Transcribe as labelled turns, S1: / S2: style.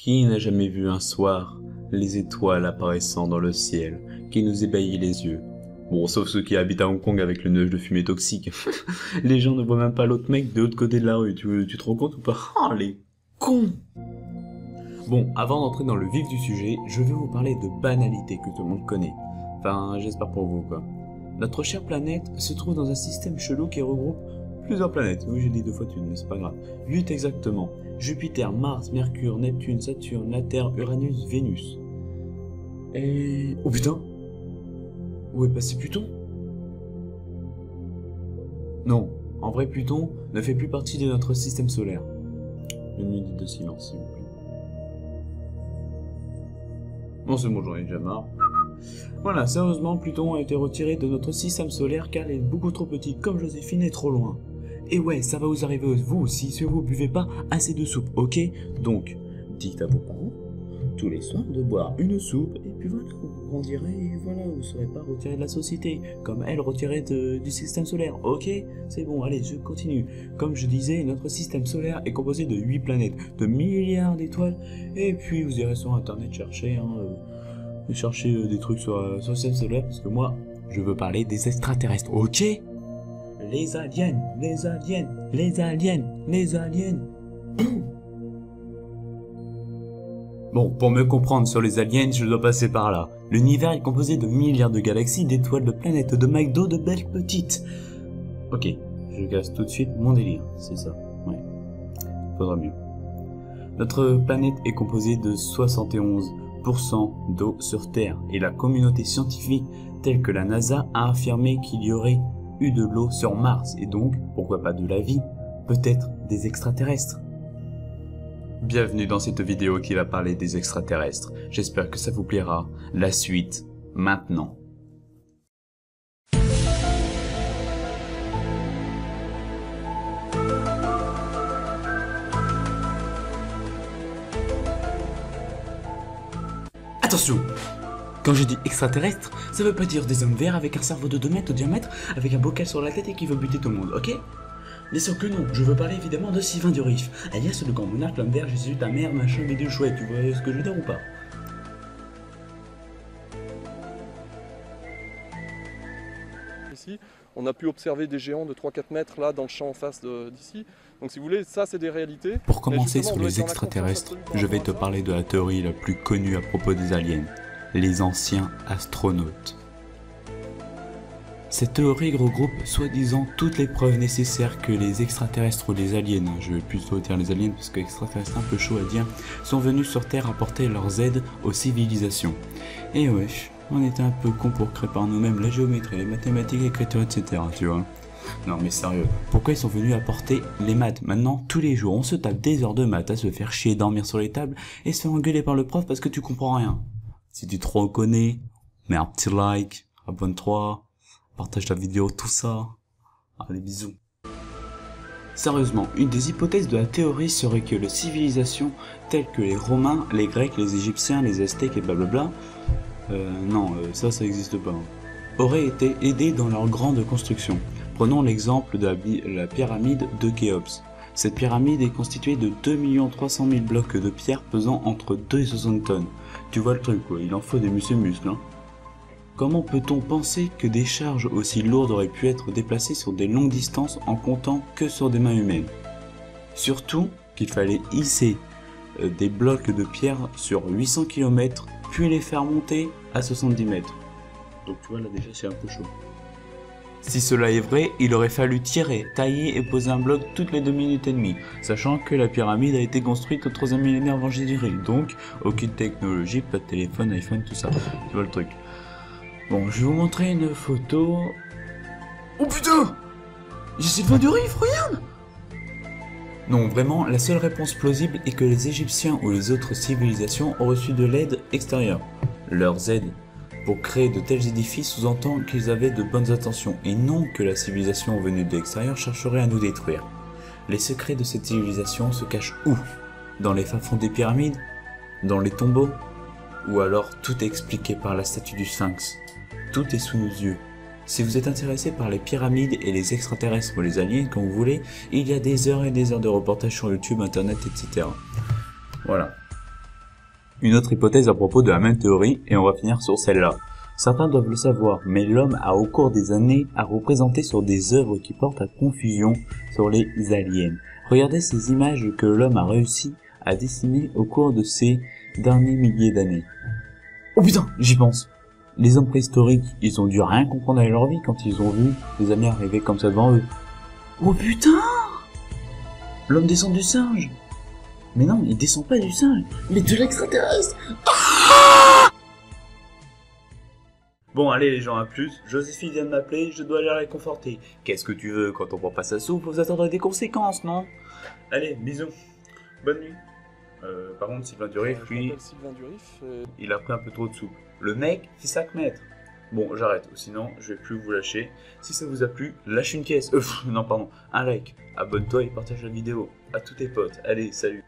S1: Qui n'a jamais vu un soir les étoiles apparaissant dans le ciel, qui nous ébahit les yeux? Bon, sauf ceux qui habitent à Hong Kong avec le nuage de fumée toxique. Les gens ne voient même pas l'autre mec de l'autre côté de la rue, tu te rends compte ou pas? Oh, les cons! Bon, avant d'entrer dans le vif du sujet, je vais vous parler de banalités que tout le monde connaît. Enfin, j'espère pour vous, quoi. Notre chère planète se trouve dans un système chelou qui regroupe plusieurs planètes. Oui, j'ai dit 2 fois une, mais c'est pas grave. 8 exactement. Jupiter, Mars, Mercure, Neptune, Saturne, la Terre, Uranus, Vénus. Et... oh putain! Où est passé Pluton? Non, en vrai Pluton ne fait plus partie de notre système solaire. Une minute de silence, s'il vous plaît. Bon, c'est bon, j'en ai déjà marre. Voilà, sérieusement, Pluton a été retiré de notre système solaire car il est beaucoup trop petit, comme Joséphine est trop loin. Et ouais, ça va vous arriver vous aussi si vous buvez pas assez de soupe, ok? Donc, dites à vos parents tous les soirs de boire une soupe, et puis voilà, vous grandirez, et voilà, vous ne serez pas retiré de la société, comme elle retirée du système solaire, ok? C'est bon, allez, je continue. Comme je disais, notre système solaire est composé de 8 planètes, de milliards d'étoiles, et puis vous irez sur internet chercher, des trucs sur le système solaire, parce que moi, je veux parler des extraterrestres, ok? Les aliens, les aliens, les aliens, les aliens. Bon, pour me comprendre sur les aliens, je dois passer par là. L'univers est composé de milliards de galaxies, d'étoiles, de planètes, de McDo, de belles petites. Ok, je casse tout de suite mon délire, c'est ça, ouais. Faudra mieux. Notre planète est composée de 71% d'eau sur Terre, et la communauté scientifique, telle que la NASA, a affirmé qu'il y aurait eu de l'eau sur Mars, et donc, pourquoi pas de la vie, peut-être des extraterrestres. Bienvenue dans cette vidéo qui va parler des extraterrestres. J'espère que ça vous plaira. La suite, maintenant. Attention! Quand je dis extraterrestre, ça veut pas dire des hommes verts avec un cerveau de 2 mètres de diamètre, avec un bocal sur la tête et qui veut buter tout le monde, ok? Bien sûr que non, je veux parler évidemment de Sylvain Durif, alias le grand monarque, l'homme vert, Jésus, ta mère, machin, bidule chouette, tu vois ce que je veux dire ou pas?
S2: Ici, on a pu observer des géants de 3-4 mètres là dans le champ en face d'ici. Donc si vous voulez, ça c'est des réalités.
S1: Pour commencer sur les extraterrestres, je vais te parler de la théorie la plus connue à propos des aliens, les anciens astronautes. Cette théorie regroupe soi-disant toutes les preuves nécessaires que les extraterrestres ou les aliens, je vais plutôt dire les aliens parce que extraterrestres c'est un peu chaud à dire, sont venus sur Terre apporter leurs aides aux civilisations. Et wesh, on était un peu cons pour créer par nous-mêmes la géométrie, les mathématiques, l'écriture, etc. Tu vois. Non mais sérieux, pourquoi ils sont venus apporter les maths? Maintenant, tous les jours, on se tape des heures de maths à se faire chier, dormir sur les tables et se faire engueuler par le prof parce que tu comprends rien. Si tu te reconnais, mets un petit like, abonne-toi. Partage la vidéo, tout ça. Allez, bisous. Sérieusement, une des hypothèses de la théorie serait que les civilisations telles que les Romains, les Grecs, les Égyptiens, les Aztèques et blablabla, ça n'existe pas, auraient été aidés dans leur grande construction. Prenons l'exemple de la pyramide de Khéops. Cette pyramide est constituée de 2 300 000 blocs de pierre pesant entre 2 et 60 tonnes. Tu vois le truc quoi, il en faut des muscles, hein. Comment peut-on penser que des charges aussi lourdes auraient pu être déplacées sur des longues distances en comptant que sur des mains humaines? Surtout qu'il fallait hisser des blocs de pierre sur 800 km, puis les faire monter à 70 mètres. Donc tu vois là déjà c'est un peu chaud. Si cela est vrai, il aurait fallu tirer, tailler et poser un bloc toutes les 2 minutes et demie, sachant que la pyramide a été construite au 3e millénaire avant Jésus-Christ, donc aucune technologie, pas de téléphone, iPhone, tout ça, tu vois le truc. Bon, je vais vous montrer une photo. Oh putain! J'ai Sylvain Durif, regarde! Non, vraiment, la seule réponse plausible est que les Égyptiens ou les autres civilisations ont reçu de l'aide extérieure. Leurs aides pour créer de tels édifices sous-entend qu'ils avaient de bonnes intentions, et non que la civilisation venue de l'extérieur chercherait à nous détruire. Les secrets de cette civilisation se cachent où? Dans les fins fonds des pyramides? Dans les tombeaux? Ou alors tout est expliqué par la statue du Sphinx? Tout est sous nos yeux. Si vous êtes intéressé par les pyramides et les extraterrestres ou les aliens, comme vous voulez, il y a des heures et des heures de reportages sur YouTube, internet, etc. Voilà. Une autre hypothèse à propos de la même théorie, et on va finir sur celle-là. Certains doivent le savoir, mais l'homme a au cours des années représenté sur des œuvres qui portent à confusion sur les aliens. Regardez ces images que l'homme a réussi à dessiner au cours de ces derniers milliers d'années. Oh putain, j'y pense. Les hommes préhistoriques, ils ont dû rien comprendre à leur vie quand ils ont vu les aliens arriver comme ça devant eux. Oh putain! L'homme descend du singe. Mais non, il descend pas du singe, mais de l'extraterrestre. Bon allez les gens, à plus, Joséphine vient de m'appeler, je dois aller la réconforter. Qu'est-ce que tu veux, quand on prend pas sa soupe, vous attendrez des conséquences, non? Allez, bisous, bonne nuit. Par contre, Sylvain Durif, lui,
S2: Sylvain Durif,
S1: il a pris un peu trop de soupe. Le mec fait 5 mètres. Bon, j'arrête, sinon je vais plus vous lâcher. Si ça vous a plu, lâche une caisse, non pardon, un like, abonne-toi et partage la vidéo à tous tes potes. Allez, salut.